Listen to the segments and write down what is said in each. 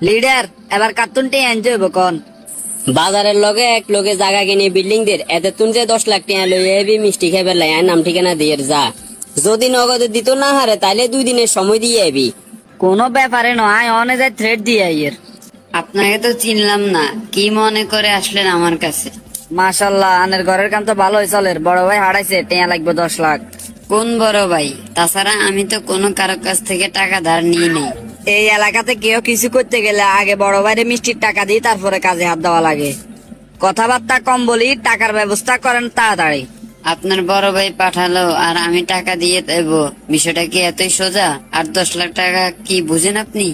Leader এবার কার্টুনটি enjoy বকন। বাজারের লগে এক লোকে জায়গা কিনে বিল্ডিং দের এতে তুন যে 10 লাখ টাকা লই এবি মিষ্টি খাইবে লাই নাম ঠিকানা দিয়ে যা। যদি নগদে দিত না হারে তাইলে 2 দিনের সময় দিয়ে এবি। কোনো ব্যাপারে নয়, অনে যায় থ্রেড দিয়ে আইয়ের। আপনাকে তো চিনলাম না, কি মনে করে আসলেন আমার কাছে? মাশাল্লাহ, আনের ঘরের কাম তো ভালোই চলে। বড় ভাই হারাইছে, টেয়া লাগবে 10 লাখ। কোন বড় ভাই? তাছাড়া আমি তো কোনো কারো কাছ থেকে টাকা ধার নিই নাই। এই এলাকাতে কেউ কিছু করতে গেলে আগে বড় ভাইরে মিষ্টির টাকা দিই, তারপরে কাজে হাত দেওয়া লাগে। কথাবার্তা কম বলি, টাকার ব্যবস্থা করেন তাড়াতাড়ি। আপনার বড় ভাই পাঠালো আর আমি টাকা দিয়ে দেব, বিষয়টা কি এতই সোজা? আর 10 লাখ টাকা কি বুঝেন আপনি?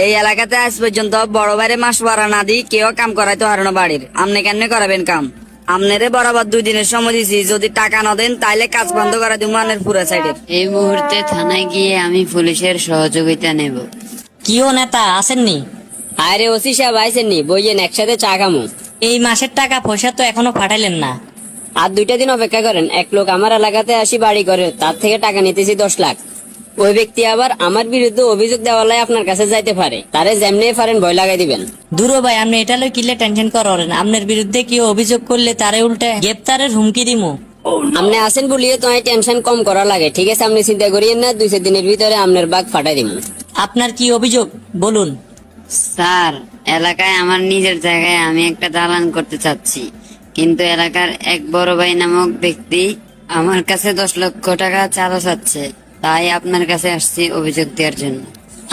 এই এলাকাতে আজ পর্যন্ত বড় ভাইরে মাস ভাড়া না দিই কেউ কাম করাইতে হারানো বাড়ির। আপনি কেন করাবেন কাম? আপনারে বরাবর 2 দিনের সময় দিছি, যদি টাকা না দেন তাইলে কাজ বন্ধ করে দিব মানের পুরো সাইডের। এই মুহূর্তে থানায় গিয়ে আমি পুলিশের সহযোগিতা নেব। কিও নেতা আসেননি? আরে ওসি সাহেব আইসেননি, বইয়েন একসাথে চা খামু। এই মাসের টাকা পয়সা তো এখনো পাঠাইলেন না। আর 2টা দিন অপেক্ষা করেন। এক লোক আমার এলাকাতে আসি বাড়ি করে, তার থেকে টাকা নিতেছি 10 লাখ। ওই ব্যক্তি আবার আমার বিরুদ্ধে অভিযোগ দেওয়ালাই আপনার কাছে যাইতে পারে, তারে যেমনি পারেন ভয় লাগাই দিবেন। দূর ভাই, আপনি এটা লই কিলে টেনশন করেন? আপনার বিরুদ্ধে কেউ অভিযোগ করলে তারে উল্টে গ্রেপ্তারের হুমকি দিমু। আপনি আসেন বলিয়ে তো টেনশন কম করা লাগে। ঠিক আছে, আপনি চিন্তা করিয়েন না, 2-4 দিনের ভিতরে আপনার বাঘ ফাটাই দিব। আপনার কি অভিযোগ বলুন? স্যার, এলাকায় আমার নিজের জায়গায় আমি একটা দালান করতে চাচ্ছি, কিন্তু এলাকার এক বড় ভাই নামক ব্যক্তি আমার কাছে 10 লক্ষ টাকা চাঁদা চাচ্ছে। তাই আপনার কাছে আসছি অভিযোগ দেওয়ার জন্য।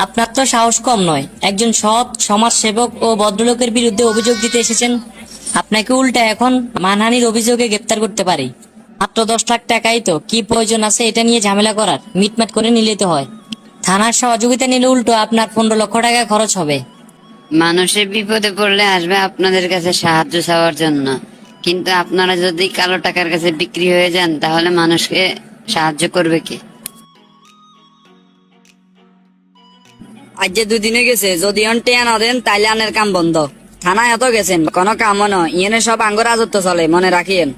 আপনার তো সাহস কম নয়, একজন সৎ সমাজ সেবক ও ভদ্রলোকের বিরুদ্ধে অভিযোগ দিতে এসেছেন। আপনাকে উল্টা এখন মানহানির অভিযোগে গ্রেপ্তার করতে পারি। মাত্র 10 লাখ টাকাই তো, কি প্রয়োজন আছে এটা নিয়ে ঝামেলা করার? মিটমাট করে নিলে তো হয়। থানার সহযোগিতা নিলে উল্টো আপনার 15 লক্ষ টাকা খরচ হবে। মানুষের বিপদে পড়লে আসবে আপনাদের কাছে সাহায্য চাওয়ার জন্য, কিন্তু আপনারা যদি কালো টাকার কাছে বিক্রি হয়ে যান তাহলে মানুষকে সাহায্য করবে কে? আজ যে 2 দিন হয়ে গেছে, যদি অন টেয়া না দেন তাইলে আনের কাম বন্ধ। থানায় এত গেছেন, কোনো কাম নয়, ইয়েনে সব আঙ্গ রাজত্ব চলে, মনে রাখিয়েন।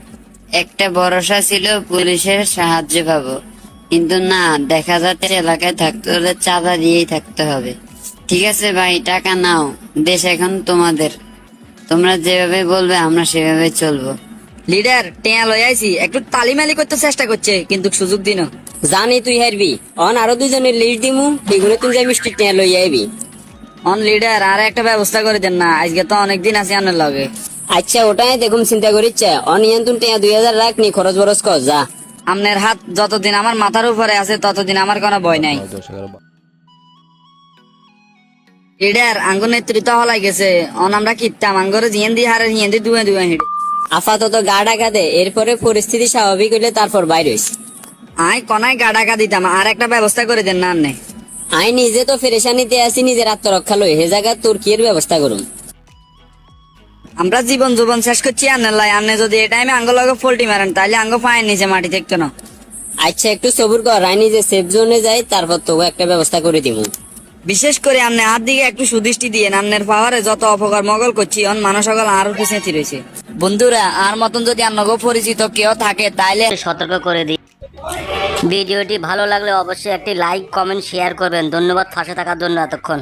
একটা ভরসা ছিল পুলিশের সাহায্য পাবো, কিন্তু না, দেখা যাচ্ছে এলাকায় থাকতে হলে চাঁদা দিয়েই থাকতে হবে। ঠিক আছে ভাই, টাকা নাও, দেশ এখন তোমাদের। তোমরা যেভাবে বলবে আমরা সেভাবে চলবো। লিডার টেয়া লই আইছি, একটু তালিমালি করতে চেষ্টা করছে, কিন্তু সুযোগ দিন। জানি তুই হারবি, অন আরো 2 জনের লিস্ট দিমু, এগুলো তুই যাই মিষ্টি টেয়া লই আইবি। অন লিডার আর একটা ব্যবস্থা করে দেন না, আজকে তো অনেক দিন আছে আনের লগে। আচ্ছা ওটাই দেখুন, চিন্তা করিচ্ছে অনিয়ন তুই টেয়া 2000 রাখ নি, খরচ বরচ কর যা। আপনার হাত যতদিন আমার মাথার উপরে আছে ততদিন আমার কোনো ভয় নাই। লিডার আঙ্গ নেতৃত্ব হলাই গেছে, অন আমরা কিতাম আঙ্গরে জিয়েন দি হারে জিয়েন দি দুয়ে দুয়ে হিড়ে। আপাতত গা ডাকা দে, এরপরে পরিস্থিতি স্বাভাবিক হইলে তারপর বাইরে হইস। আই কনায় গাডাকা দিতাম, আর একটা ব্যবস্থা করে দেন না আন্নে। আই নিজে তো ফেরেশানিতে আছি, নিজের আত্মরক্ষা লই, হে জায়গা তোর কি এর ব্যবস্থা করুম। আমরা জীবন জীবন শেষ করছি আন্নের লাই, আন্নে যদি এই টাইমে আঙ্গ লগে ফল্টি মারেন তাহলে আঙ্গ পায়ের নিচে মাটি থাকতো না। আচ্ছা একটু সবুর কর, আই নিজে সেফ জোনে যাই, তারপর তোকে একটা ব্যবস্থা করে দিব। বিশেষ করে আপনি হাত দিকে একটু সুদৃষ্টি দিয়ে আন্নের পাওয়ারে যত অপকার মগল করছি অন মানুষ সকল আরো পিছিয়ে রয়েছে। বন্ধুরা, আর মতন যদি আপনাকে পরিচিত কেউ থাকে তাইলে সতর্ক করে দিই। ভিডিওটি ভালো লাগলে অবশ্যই একটি লাইক কমেন্ট শেয়ার করবেন। ধন্যবাদ পাশে থাকার জন্য এতক্ষণ।